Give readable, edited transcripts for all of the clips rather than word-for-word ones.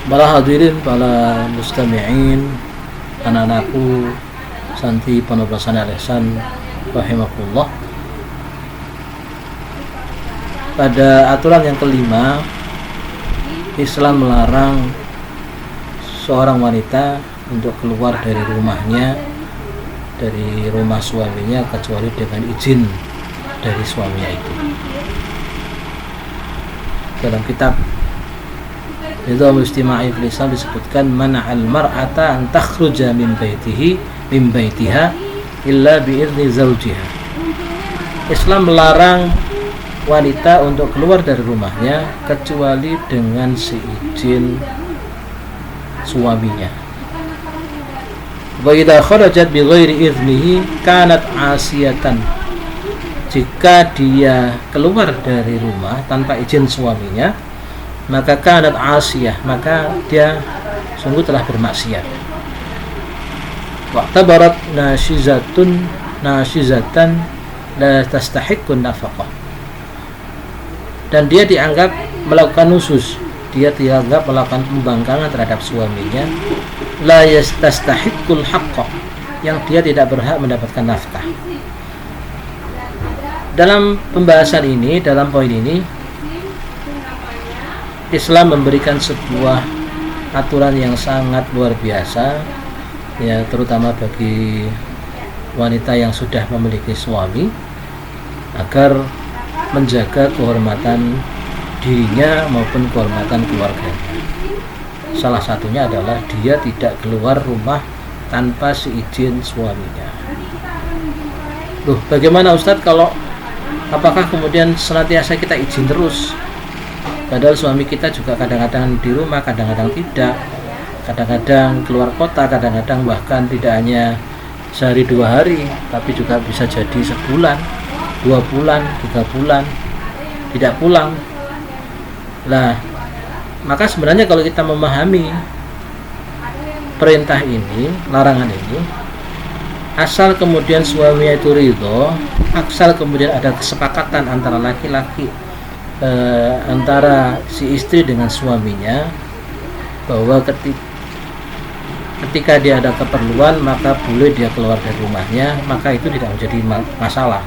Para hadirin, para mustami'in, anak-anakku santri Pondok Pesantren Al-Ihsan rahimakumullah. Pada aturan yang kelima, Islam melarang seorang wanita untuk keluar dari rumahnya, dari rumah suaminya, kecuali dengan izin dari suaminya itu. Dalam kitab Nizam Istima'i fil Islam disebutkan mana'al mar'ata an takhruja min baitiha illa bi'izni zawjiha. Islam melarang wanita untuk keluar dari rumahnya kecuali dengan seizin suaminya. Wa idza kharajat bighairi iznihi kanat 'asiyatan. Jika dia keluar dari rumah tanpa izin suaminya, maka kanat 'asiyah, maka dia sungguh telah bermaksiat. Wa tabarat nashizatan la tastahiqqun nafaqah. Dan dia dianggap melakukan nusus, dia dianggap melakukan pembangkangan terhadap suaminya, la yastahiqqul haqqa, yang dia tidak berhak mendapatkan nafkah. Dalam pembahasan ini, dalam poin ini, Islam memberikan sebuah aturan yang sangat luar biasa, ya, terutama bagi wanita yang sudah memiliki suami, agar menjaga kehormatan dirinya maupun kehormatan keluarganya. Salah satunya adalah dia tidak keluar rumah tanpa seizin suaminya. Loh, bagaimana Ustadz kalau apakah kemudian senantiasa kita izin terus? Padahal suami kita juga kadang-kadang di rumah, kadang-kadang tidak, kadang-kadang keluar kota, kadang-kadang bahkan tidak hanya sehari 2 hari, tapi juga bisa jadi sebulan, 2 bulan, 3 bulan tidak pulang. Nah, maka sebenarnya kalau kita memahami perintah ini, larangan ini, asal kemudian suaminya itu ridho, asal kemudian ada kesepakatan antara laki-laki, antara si istri dengan suaminya, bahwa ketika dia ada keperluan maka boleh dia keluar dari rumahnya, maka itu tidak menjadi masalah.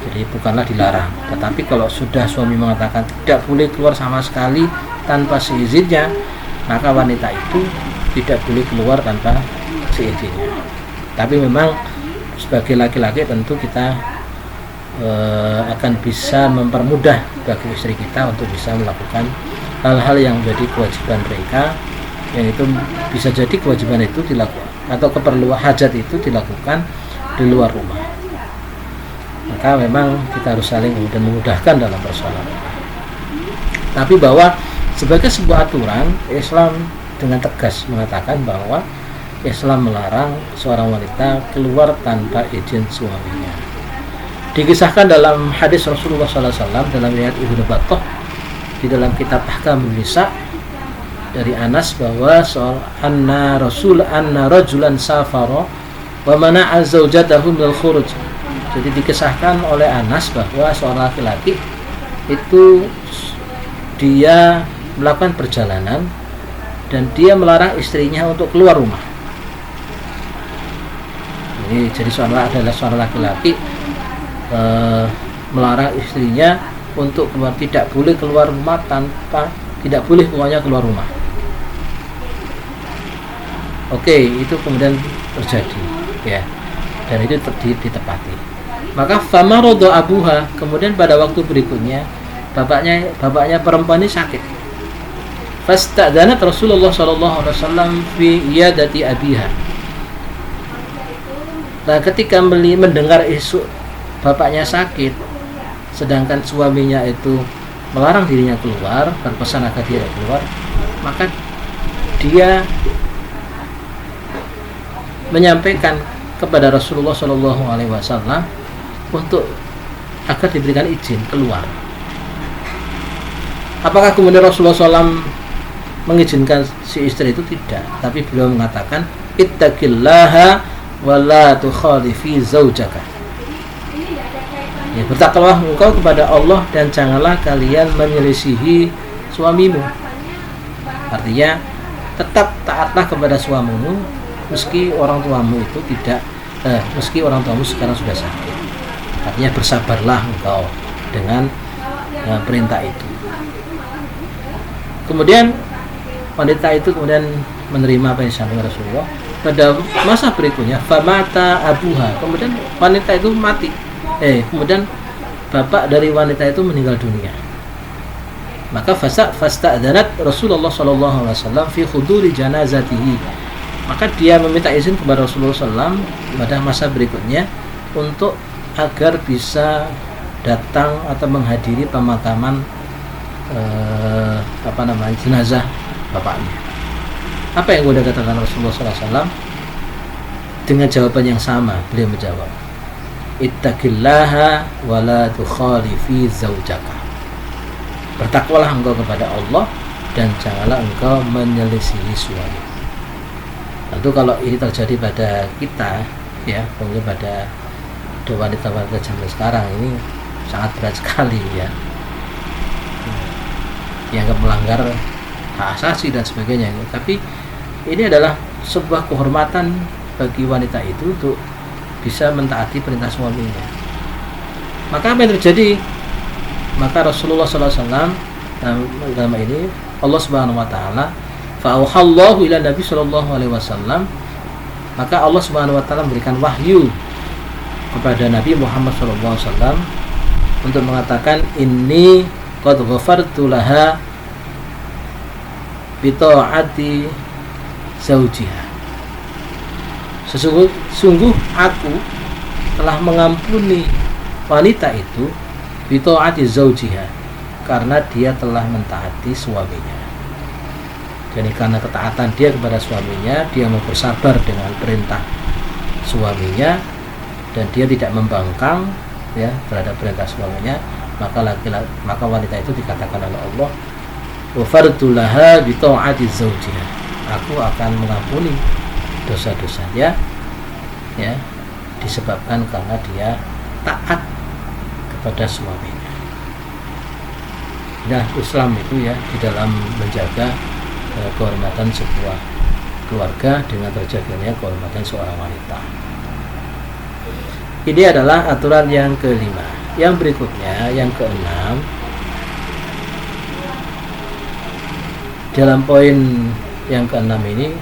Jadi bukanlah dilarang. Tetapi kalau sudah suami mengatakan tidak boleh keluar sama sekali tanpa seizinnya, maka wanita itu tidak boleh keluar tanpa seizinnya. Tapi memang sebagai laki-laki tentu kita akan bisa mempermudah bagi istri kita untuk bisa melakukan hal-hal yang menjadi kewajiban mereka, yang itu bisa jadi kewajiban itu dilakukan atau keperluan hajat itu dilakukan di luar rumah. Maka memang kita harus saling kemudian memudahkan dalam persoalan ini. Tapi bahwa sebagai sebuah aturan, Islam dengan tegas mengatakan bahwa Islam melarang seorang wanita keluar tanpa izin suaminya. Dikisahkan dalam hadis Rasulullah SAW dalam riwayat Ibnu Battah di dalam kitab Ahkamul Nisa dari Anas bahwa anna rajulan safara wa mana'a zawjatahu minal khuruj. Jadi dikisahkan oleh Anas bahwa seorang laki-laki itu dia melakukan perjalanan dan dia melarang istrinya untuk keluar rumah. Jadi adalah seorang laki-laki melarang istrinya untuk keluar, tidak boleh keluar rumah tanpa, tidak boleh pokoknya keluar rumah. Oke, itu kemudian terjadi, ya, dan itu ditepati. Maka famarodo abuha, kemudian pada waktu berikutnya bapaknya perempuan ini sakit. Fasta'dzanat Rasulullah SAW fi iyadati abiha. Nah, ketika mendengar isu bapaknya sakit, sedangkan suaminya itu melarang dirinya keluar, berpesan agar dia keluar, maka dia menyampaikan kepada Rasulullah SAW untuk agar diberikan izin keluar. Apakah kemudian Rasulullah SAW mengizinkan si istri itu? Tidak, tapi beliau mengatakan ittaqillaha wa la tukhalifi zaujaka. Ya, bertakwalah engkau kepada Allah dan janganlah kalian menyelisihi suamimu. Artinya tetap taatlah kepada suamimu meski orang tuamu itu tidak meski orang tuamu sekarang sudah sakit. Artinya bersabarlah engkau dengan perintah itu. Kemudian wanita itu kemudian menerima apa yang disampaikan Rasulullah. Pada masa berikutnya famata abuha, kemudian wanita itu mati. Kemudian bapak dari wanita itu meninggal dunia. Maka fasta'dzanat Rasulullah sallallahu alaihi wasallam fi huduri janazatihi. Maka dia meminta izin kepada Rasulullah SAW pada masa berikutnya untuk agar bisa datang atau menghadiri pemakaman jenazah bapaknya. Apa yang sudah katakan Rasulullah SAW? Dengan jawaban yang sama, beliau menjawab, ittaqillaha wa la tukhalifi zaujaka. Bertakwalah engkau kepada Allah dan janganlah engkau menyelisihi suami. Tentu kalau ini terjadi pada kita, ya, mungkin pada wanita-wanita zaman sekarang ini sangat berat sekali, ya, dianggap melanggar hak asasi dan sebagainya. Tapi ini adalah sebuah kehormatan bagi wanita itu untuk bisa mentaati perintah suaminya. Maka apa yang terjadi? Maka Rasulullah SAW dalam ini Allah Subhanahu Wa Taala fa'auhallahu ila Nabi Sallallahu Alaihi Wasallam, maka Allah Subhanahu Wa Taala memberikan wahyu kepada Nabi Muhammad Sallallahu Alaihi Wasallam untuk mengatakan inni qad ghafartu laha bi ta'ati zaujiha. Sungguh aku telah mengampuni wanita itu bi ta'ati zaujiha, karena dia telah mentaati suaminya. Jadi karena ketaatan dia kepada suaminya, dia mau bersabar dengan perintah suaminya dan dia tidak membangkang, ya, terhadap perintah suaminya, maka wanita itu dikatakan oleh Allah, wa fardu laha bi ta'ati zaujiha. Aku akan mengampuni dosa-dosanya, ya, disebabkan karena dia taat kepada suaminya. Nah, Islam itu, ya, di dalam menjaga kehormatan sebuah keluarga dengan terjaganya kehormatan seorang wanita. Ini adalah aturan yang kelima. Yang berikutnya, yang keenam, dalam poin yang keenam ini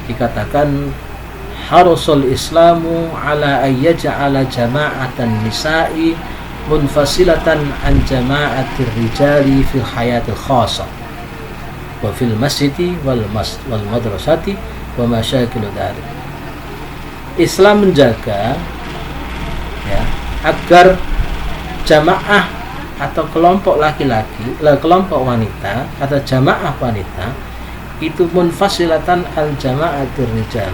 dikatakan harusul Islamu ala ayyaja'ala jama'atan nisa'i munfasilatan an jama'atir rijali fil hayatil khasah wa fil masjidi wal madrasati wa masyakilu dzalik. Islam menjaga, ya, agar jamaah atau kelompok laki-laki, kelompok wanita atau jamaah wanita itu munfasilatan al jama'atir rijal,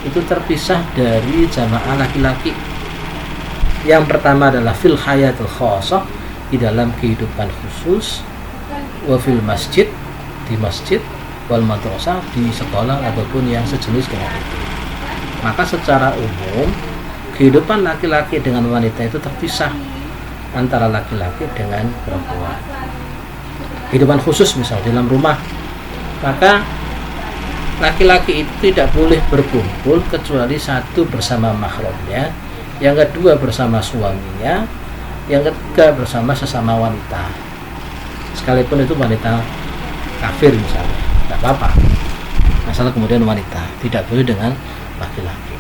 itu terpisah dari jamaah laki-laki. Yang pertama adalah fil hayatul khasah, di dalam kehidupan khusus, wa fil masjid, di masjid, wal madrasah, di sekolah ataupun yang sejenis dengan itu. Maka secara umum kehidupan laki-laki dengan wanita itu terpisah antara laki-laki dengan perempuan. Kehidupan khusus misal dalam rumah, maka laki-laki itu tidak boleh berkumpul kecuali satu bersama mahramnya, yang kedua bersama suaminya, yang ketiga bersama sesama wanita, sekalipun itu wanita kafir misalnya, tidak apa-apa, masalah kemudian wanita tidak boleh dengan laki-laki.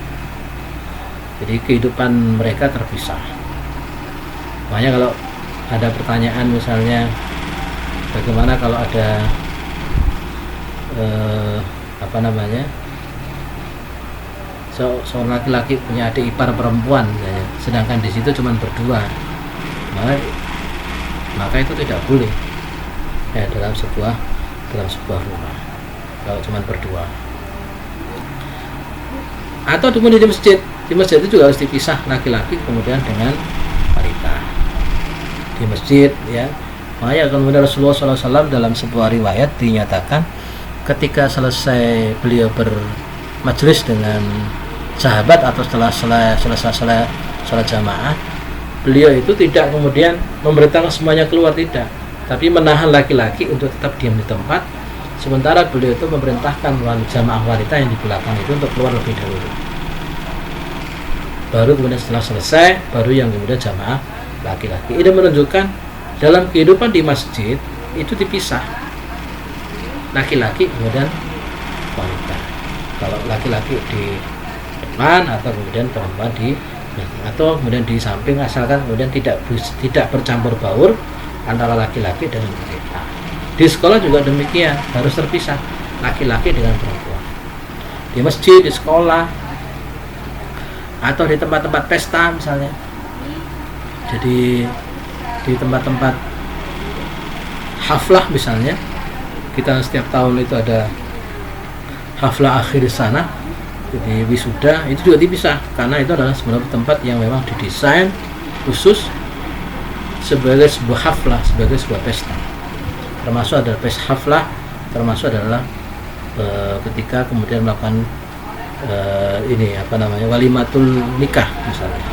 Jadi kehidupan mereka terpisah. Makanya kalau ada pertanyaan misalnya, bagaimana kalau ada seorang laki-laki punya adik ipar perempuan, ya, sedangkan di situ cuma berdua, maka itu tidak boleh, ya, dalam sebuah rumah kalau cuma berdua. Atau di masjid itu juga harus dipisah laki-laki kemudian dengan wanita di masjid, ya. Makanya kemudian Rasulullah SAW dalam sebuah riwayat dinyatakan ketika selesai beliau bermajlis dengan sahabat atau setelah selesai sholat jamaah, beliau itu tidak kemudian memerintahkan semuanya keluar, tidak, tapi menahan laki-laki untuk tetap diam di tempat sementara beliau itu memerintahkan jamaah wanita yang di belakang itu untuk keluar lebih dahulu, baru kemudian setelah selesai baru yang kemudian jamaah laki-laki. Ini menunjukkan dalam kehidupan di masjid itu dipisah, laki-laki kemudian wanita. Kalau laki-laki di depan atau kemudian perempuan di belakang, atau kemudian di samping, asalkan kemudian tidak bercampur baur antara laki-laki dengan wanita. Di sekolah juga demikian, harus terpisah laki-laki dengan perempuan. Di masjid, di sekolah, atau di tempat-tempat pesta misalnya. Jadi di tempat-tempat haflah misalnya, kita setiap tahun itu ada haflah akhir sana, jadi wisuda, itu juga dipisah karena itu adalah sebenarnya tempat yang memang didesain khusus sebagai sebuah haflah, sebagai sebuah pesta. Termasuk adalah pesta haflah, termasuk adalah ketika kemudian melakukan walimatul nikah misalnya.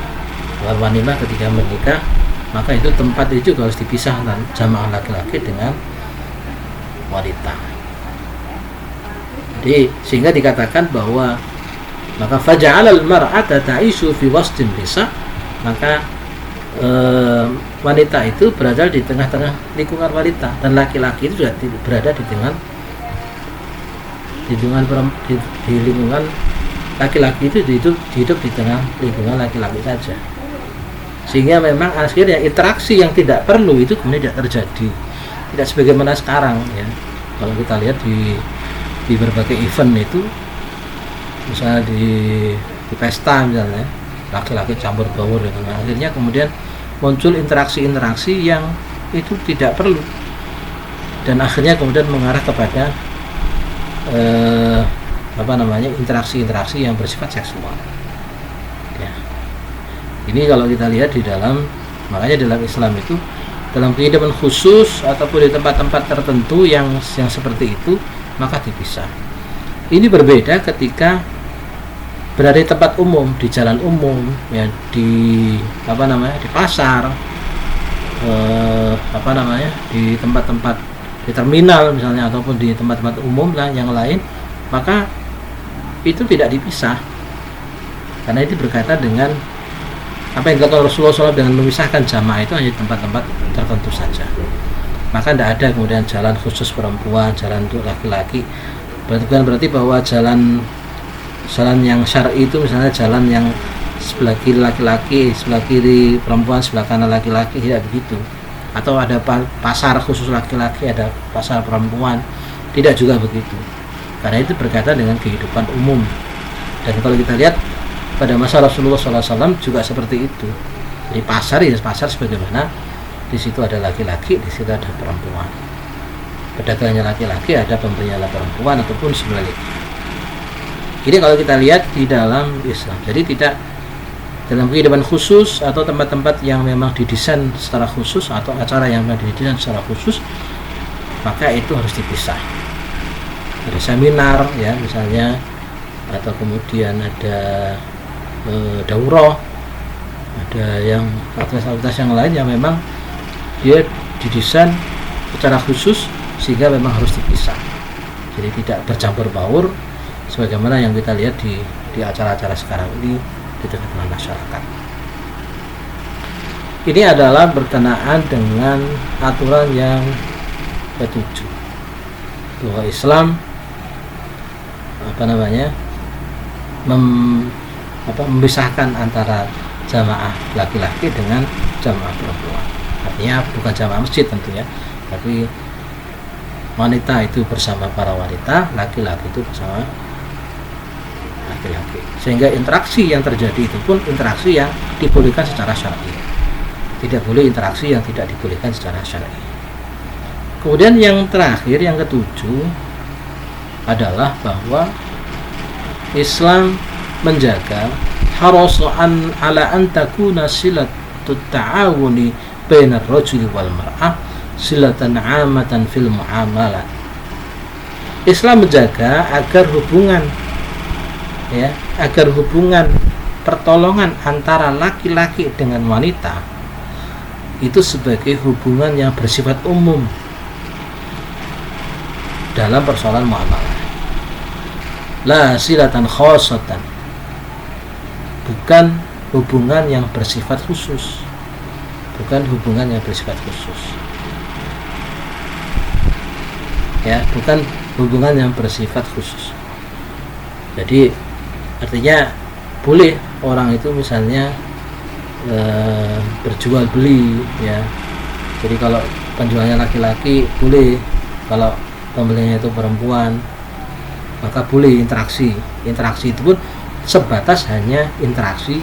Wanita ketika menikah, maka itu tempat itu juga harus dipisah jamaah laki-laki dengan wanita. Jadi sehingga dikatakan bahwa maka faja'alal mar'ata ta'ishu fi wastin nisa, maka wanita itu berada di tengah-tengah lingkungan wanita, dan laki-laki itu juga berada di lingkungan laki-laki itu hidup di tengah lingkungan laki-laki saja, sehingga memang akhirnya interaksi yang tidak perlu itu kemudian tidak terjadi, tidak sebagaimana sekarang ya. Kalau kita lihat di berbagai event itu, misalnya di pesta misalnya, laki-laki campur baur dengan, akhirnya kemudian muncul interaksi-interaksi yang itu tidak perlu, dan akhirnya kemudian mengarah kepada interaksi-interaksi yang bersifat seksual ya. Ini kalau kita lihat di dalam, makanya dalam Islam itu dalam kehidupan khusus ataupun di tempat-tempat tertentu yang seperti itu, maka dipisah. Ini berbeda ketika berada di tempat umum, di jalan umum ya, di pasar, di tempat-tempat, di terminal misalnya, ataupun di tempat-tempat umum lah yang lain, maka itu tidak dipisah, karena itu berkaitan dengan apa yang dilakukan Rasulullah SAW dengan memisahkan jamaah itu hanya di tempat-tempat tertentu saja. Maka tidak ada kemudian jalan khusus perempuan, jalan untuk laki-laki. Bukan berarti bahwa jalan yang syar'i itu misalnya jalan yang sebelah kiri laki-laki, sebelah kiri perempuan, sebelah kanan laki-laki, tidak begitu. Atau ada pasar khusus laki-laki, ada pasar perempuan, tidak juga begitu. Karena itu berkaitan dengan kehidupan umum. Dan kalau kita lihat pada masa Rasulullah SAW juga seperti itu. Di pasar ya pasar sebagaimana di situ ada laki-laki, di situ ada perempuan. Pedagangnya laki-laki, ada pembelinya perempuan, ataupun sebaliknya. Ini kalau kita lihat di dalam Islam. Jadi tidak dalam kehidupan khusus atau tempat-tempat yang memang didesain secara khusus atau acara yang memang didesain secara khusus, maka itu harus dipisah. Ada seminar ya misalnya, atau kemudian ada daurah, ada yang aktivitas yang lain yang memang dia didesain secara khusus sehingga memang harus dipisah, jadi tidak bercampur baur sebagaimana yang kita lihat di acara-acara sekarang ini di tengah-tengah masyarakat. Ini adalah berkenaan dengan aturan yang ketujuh, bahwa Islam memisahkan antara jamaah laki-laki dengan jamaah perempuan. Artinya bukan jamaah masjid tentunya, tapi wanita itu bersama para wanita, laki-laki itu bersama laki-laki. Sehingga interaksi yang terjadi itu pun interaksi yang dibolehkan secara syar'i. Tidak boleh interaksi yang tidak dibolehkan secara syar'i. Kemudian yang terakhir, yang ketujuh adalah bahwa Islam menjaga harasan ala an takuna silatut ta'awuni bainar rajuli wal mar'ah silatan 'amatan fil muamalat. Islam menjaga agar hubungan pertolongan antara laki-laki dengan wanita itu sebagai hubungan yang bersifat umum, dalam persoalan muamalah. La silatan khosotan, bukan hubungan yang bersifat khusus, bukan hubungan yang bersifat khusus, ya, bukan hubungan yang bersifat khusus. Jadi artinya boleh orang itu misalnya berjual beli, ya. Jadi kalau penjualnya laki-laki boleh, kalau pembelinya itu perempuan maka boleh interaksi. Interaksi itu pun sebatas hanya interaksi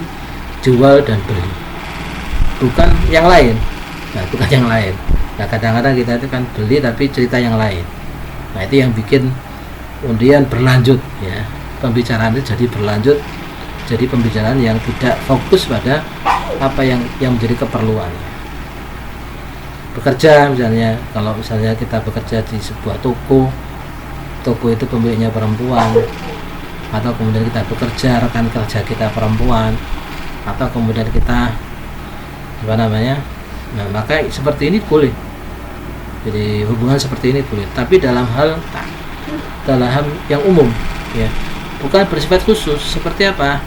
jual dan beli, bukan yang lain. Nah, bukan yang lain. Nah, kadang-kadang kita itu kan beli tapi cerita yang lain. Nah, itu yang bikin kemudian berlanjut, ya, pembicaraan itu jadi berlanjut, jadi pembicaraan yang tidak fokus pada apa yang menjadi keperluannya. Bekerja misalnya, kalau misalnya kita bekerja di sebuah toko itu pemiliknya perempuan, atau kemudian kita bekerja, rekan kerja kita perempuan, atau kemudian kita nah, maka seperti ini boleh. Jadi hubungan seperti ini boleh, tapi dalam hal yang umum, ya, bukan bersifat khusus. Seperti apa?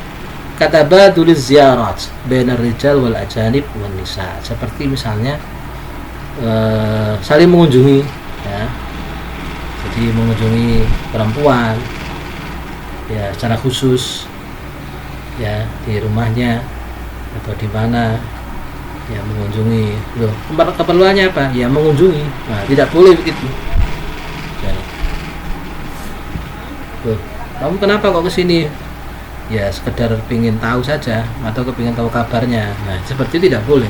Kata baduliz ziyarat bainar rijal wal ajanib wan nisa, seperti misalnya saling mengunjungi, ya, jadi mengunjungi perempuan, ya, secara khusus, ya, di rumahnya atau di mana, ya, mengunjungi. Loh, keperluannya apa? Ya, mengunjungi. Nah, tidak boleh begitu, ya. Loh, kamu kenapa kok kesini? Ya, sekedar ingin tahu saja, atau kepingin tahu kabarnya. Nah, seperti itu tidak boleh.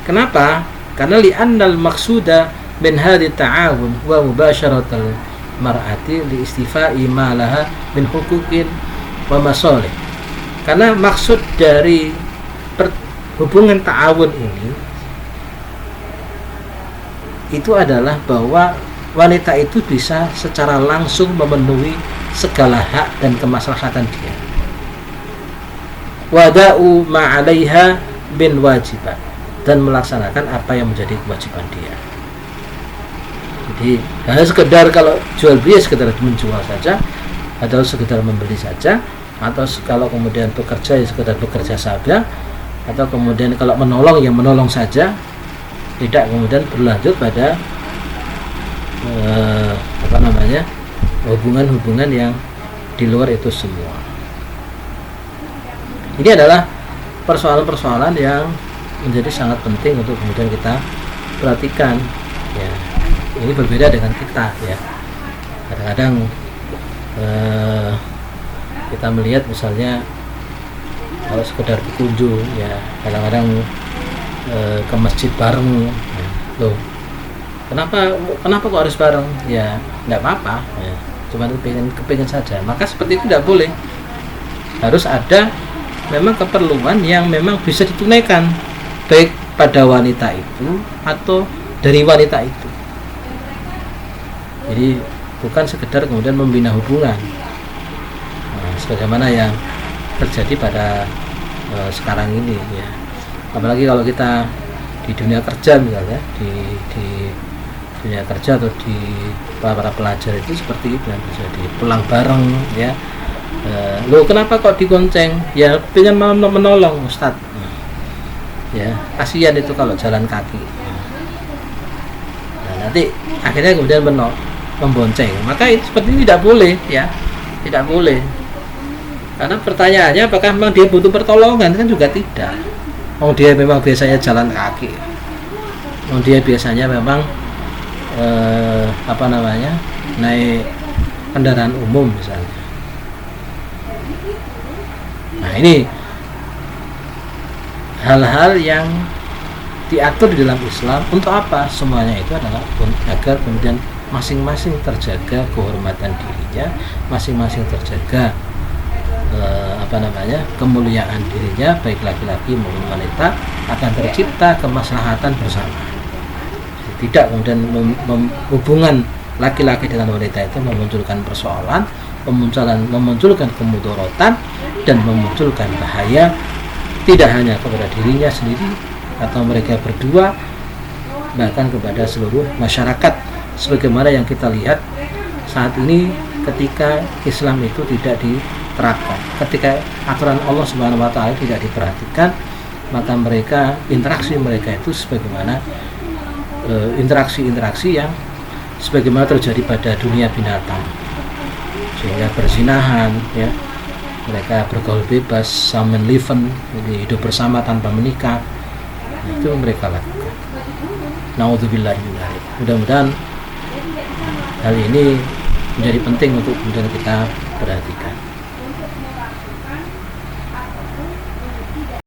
Kenapa? Karena li'annal maqsuda min hadhi ta'awun wa mubasharatal mar'ati li istifa'i ma laha min huquqin wa masalih. Karena maksud dari hubungan ta'awun ini itu adalah bahwa wanita itu bisa secara langsung memenuhi segala hak dan kemaslahatan dia. Wada'u ma'alaiha bin wajibat, dan melaksanakan apa yang menjadi kewajiban dia. Jadi hanya sekedar kalau jual beli sekedar menjual saja, atau sekedar membeli saja, atau kalau kemudian bekerja ya sekedar bekerja saja, atau kemudian kalau menolong ya menolong saja, tidak kemudian berlanjut pada hubungan-hubungan yang di luar itu semua. Ini adalah persoalan-persoalan yang menjadi sangat penting untuk kemudian kita perhatikan, ya. Ini berbeda dengan kita, ya. Kadang-kadang kita melihat misalnya kalau sekedar berkunjung, ya, kadang-kadang ke masjid bareng, ya. Loh, kenapa kok harus bareng? Ya, nggak apa-apa, ya. Cuma kepingin saja. Maka seperti itu tidak boleh. Harus ada memang keperluan yang memang bisa ditunaikan, baik pada wanita itu atau dari wanita itu. Jadi bukan sekedar kemudian membina hubungan, nah, sebagaimana yang terjadi pada sekarang ini, ya. Apalagi kalau kita di dunia kerja misalnya, di dunia kerja atau di para pelajar itu seperti itu, bisa pulang bareng, ya. Loh, kenapa kok digonceng? Ya, pengen menolong Ustadz, ya, kasihan itu kalau jalan kaki. Nah, nanti akhirnya kemudian membonceng. Maka itu seperti ini tidak boleh, ya, tidak boleh. Karena pertanyaannya apakah memang dia butuh pertolongan? Kan juga tidak. Oh, dia memang biasanya jalan kaki. Oh, dia biasanya memang naik kendaraan umum misalnya. Nah, ini hal-hal yang diatur di dalam Islam untuk apa? Semuanya itu adalah agar kemudian masing-masing terjaga kehormatan dirinya, masing-masing terjaga kemuliaan dirinya, baik laki-laki maupun wanita, akan tercipta kemaslahatan bersama. Tidak kemudian hubungan laki-laki dengan wanita itu memunculkan persoalan, memunculkan kemudorotan, dan memunculkan bahaya tidak hanya kepada dirinya sendiri atau mereka berdua, bahkan kepada seluruh masyarakat, sebagaimana yang kita lihat saat ini ketika Islam itu tidak diterapkan, ketika aturan Allah Subhanahu wa taala tidak diperhatikan, maka interaksi mereka itu sebagaimana interaksi yang sebagaimana terjadi pada dunia binatang, sehingga berzinahan, ya, mereka bergaul bebas, samenleven, jadi hidup bersama tanpa menikah, itu mereka lakukan. Naudzubillah min dzalik. Mudah-mudahan hal ini menjadi penting untuk kemudian kita perhatikan.